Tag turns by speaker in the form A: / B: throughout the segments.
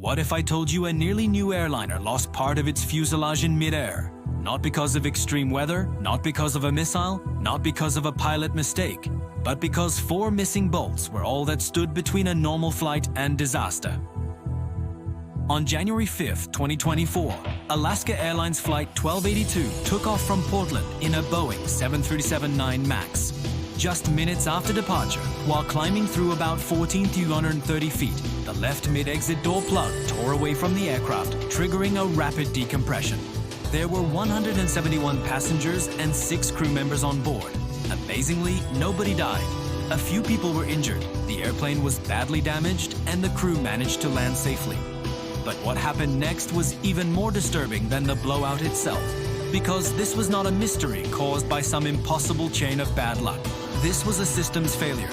A: What if I told you a nearly new airliner lost part of its fuselage in midair? Not because of extreme weather, not because of a missile, not because of a pilot mistake, but because 4 missing bolts were all that stood between a normal flight and disaster. On January 5, 2024, Alaska Airlines Flight 1282 took off from Portland in a Boeing 737-9 MAX. Just minutes after departure, while climbing through about 14,230 feet, the left mid-exit door plug tore away from the aircraft, triggering a rapid decompression. There were 171 passengers and 6 crew members on board. Amazingly, nobody died. A few people were injured, the airplane was badly damaged, and the crew managed to land safely. But what happened next was even more disturbing than the blowout itself, because this was not a mystery caused by some impossible chain of bad luck. This was a systems failure.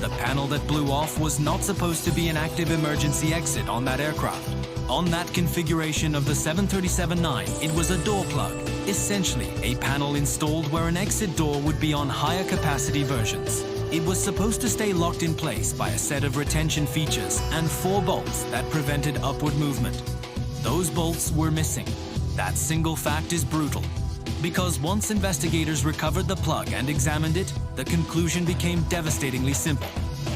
A: The panel that blew off was not supposed to be an active emergency exit on that aircraft. On that configuration of the 737-9, it was a door plug, essentially a panel installed where an exit door would be on higher capacity versions. It was supposed to stay locked in place by a set of retention features and 4 bolts that prevented upward movement. Those bolts were missing. That single fact is brutal, because once investigators recovered the plug and examined it, the conclusion became devastatingly simple.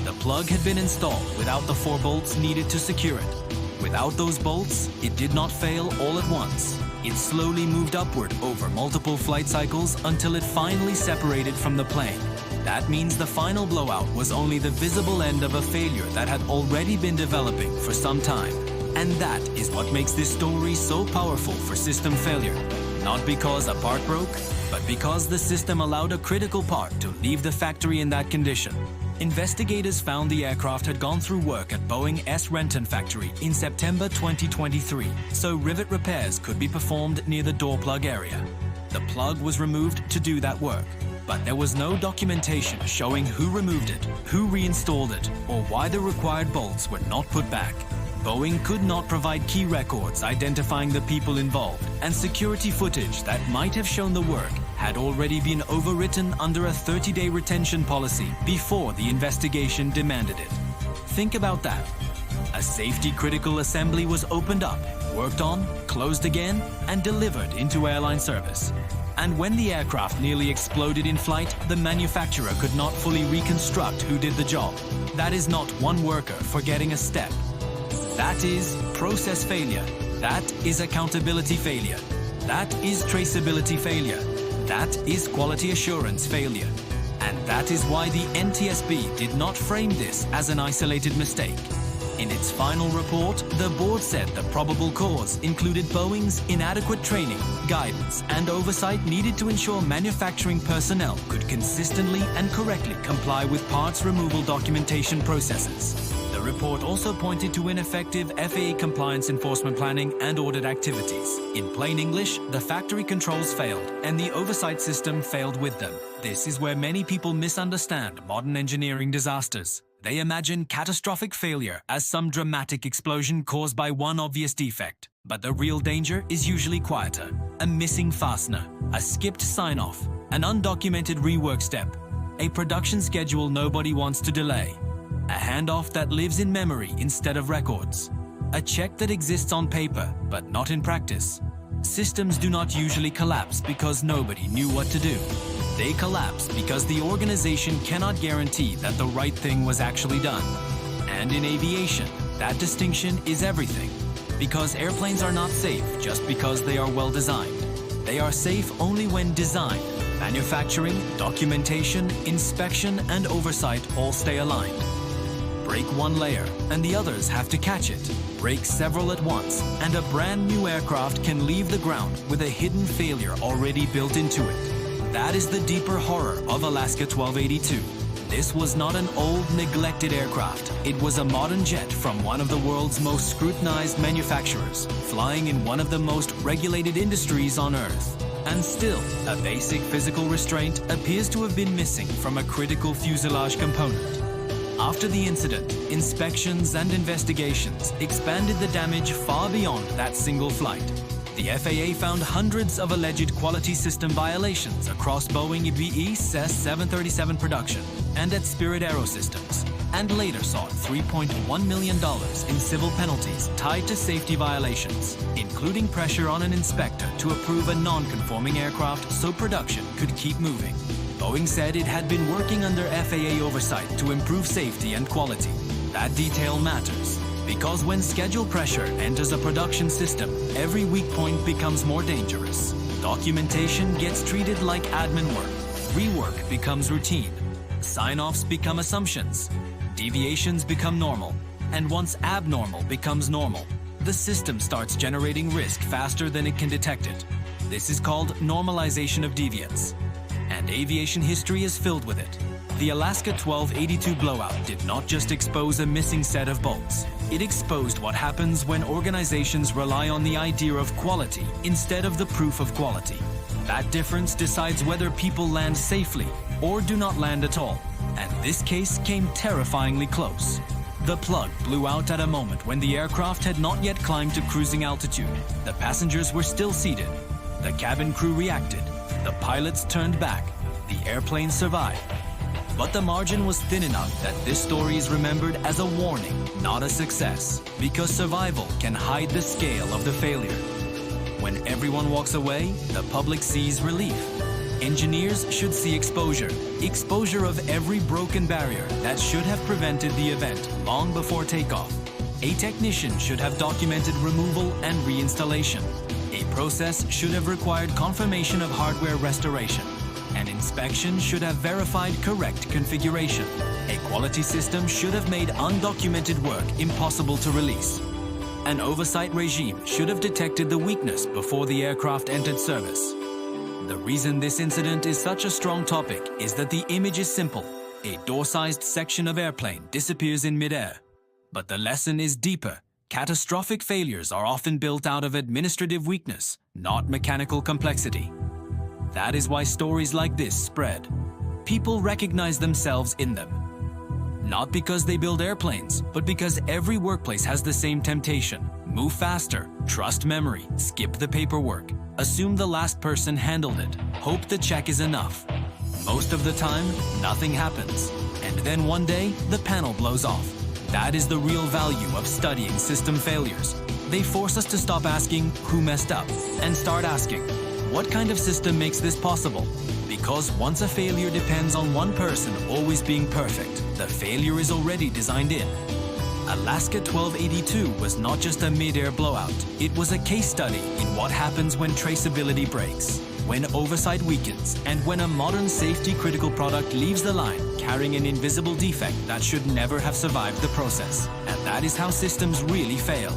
A: The plug had been installed without the 4 bolts needed to secure it. Without those bolts, it did not fail all at once. It slowly moved upward over multiple flight cycles until it finally separated from the plane. That means the final blowout was only the visible end of a failure that had already been developing for some time. And that is what makes this story so powerful for system failure. Not because a part broke, but because the system allowed a critical part to leave the factory in that condition. Investigators found the aircraft had gone through work at Boeing S. Renton factory in September 2023, so rivet repairs could be performed near the door plug area. The plug was removed to do that work, but there was no documentation showing who removed it, who reinstalled it, or why the required bolts were not put back. Boeing could not provide key records identifying the people involved, and security footage that might have shown the work had already been overwritten under a 30-day retention policy before the investigation demanded it. Think about that. A safety-critical assembly was opened up, worked on, closed again, and delivered into airline service. And when the aircraft nearly exploded in flight, the manufacturer could not fully reconstruct who did the job. That is not one worker forgetting a step. That is process failure. That is accountability failure. That is traceability failure. That is quality assurance failure. And that is why the NTSB did not frame this as an isolated mistake. In its final report, the board said the probable cause included Boeing's inadequate training, guidance, and oversight needed to ensure manufacturing personnel could consistently and correctly comply with parts removal documentation processes. The report also pointed to ineffective FAA compliance enforcement planning and audit activities. In plain English, the factory controls failed, and the oversight system failed with them. This is where many people misunderstand modern engineering disasters. They imagine catastrophic failure as some dramatic explosion caused by one obvious defect. But the real danger is usually quieter. A missing fastener, a skipped sign-off, an undocumented rework step, a production schedule nobody wants to delay, a handoff that lives in memory instead of records, a check that exists on paper but not in practice. Systems do not usually collapse because nobody knew what to do. They collapse because the organization cannot guarantee that the right thing was actually done. And in aviation, that distinction is everything. Because airplanes are not safe just because they are well designed. They are safe only when design, manufacturing, documentation, inspection, and oversight all stay aligned. Break one layer, and the others have to catch it. Break several at once, and a brand new aircraft can leave the ground with a hidden failure already built into it. That is the deeper horror of Alaska 1282. This was not an old, neglected aircraft. It was a modern jet from one of the world's most scrutinized manufacturers, flying in one of the most regulated industries on Earth. And still, a basic physical restraint appears to have been missing from a critical fuselage component. After the incident, inspections and investigations expanded the damage far beyond that single flight. The FAA found hundreds of alleged quality system violations across Boeing EBE CES 737 production and at Spirit Aerosystems. and later sought $3.1 million in civil penalties tied to safety violations, including pressure on an inspector to approve a non-conforming aircraft so production could keep moving. Boeing said it had been working under FAA oversight to improve safety and quality. That detail matters, because when schedule pressure enters a production system, every weak point becomes more dangerous. Documentation gets treated like admin work. Rework becomes routine. Sign-offs become assumptions. Deviations become normal. And once abnormal becomes normal, the system starts generating risk faster than it can detect it. This is called normalization of deviance. And aviation history is filled with it. The Alaska 1282 blowout did not just expose a missing set of bolts. It exposed what happens when organizations rely on the idea of quality instead of the proof of quality. That difference decides whether people land safely or do not land at all. And this case came terrifyingly close. The plug blew out at a moment when the aircraft had not yet climbed to cruising altitude. The passengers were still seated. The cabin crew reacted. The pilots turned back. The airplane survived. But the margin was thin enough that this story is remembered as a warning, not a success, because survival can hide the scale of the failure. When everyone walks away, the public sees relief. Engineers should see exposure of every broken barrier that should have prevented the event long before takeoff. A technician should have documented removal and reinstallation. A process should have required confirmation of hardware restoration. An inspection should have verified correct configuration. A quality system should have made undocumented work impossible to release. An oversight regime should have detected the weakness before the aircraft entered service. The reason this incident is such a strong topic is that the image is simple. A door-sized section of airplane disappears in midair. But the lesson is deeper. Catastrophic failures are often built out of administrative weakness, not mechanical complexity. That is why stories like this spread. People recognize themselves in them. Not because they build airplanes, but because every workplace has the same temptation. Move faster, trust memory, skip the paperwork, assume the last person handled it, hope the check is enough. Most of the time, nothing happens. And then one day, the panel blows off. That is the real value of studying system failures. They force us to stop asking who messed up and start asking, what kind of system makes this possible? Because once a failure depends on one person always being perfect, the failure is already designed in. Alaska 1282 was not just a mid-air blowout. It was a case study in what happens when traceability breaks, when oversight weakens, and when a modern safety-critical product leaves the line carrying an invisible defect that should never have survived the process. And that is how systems really fail.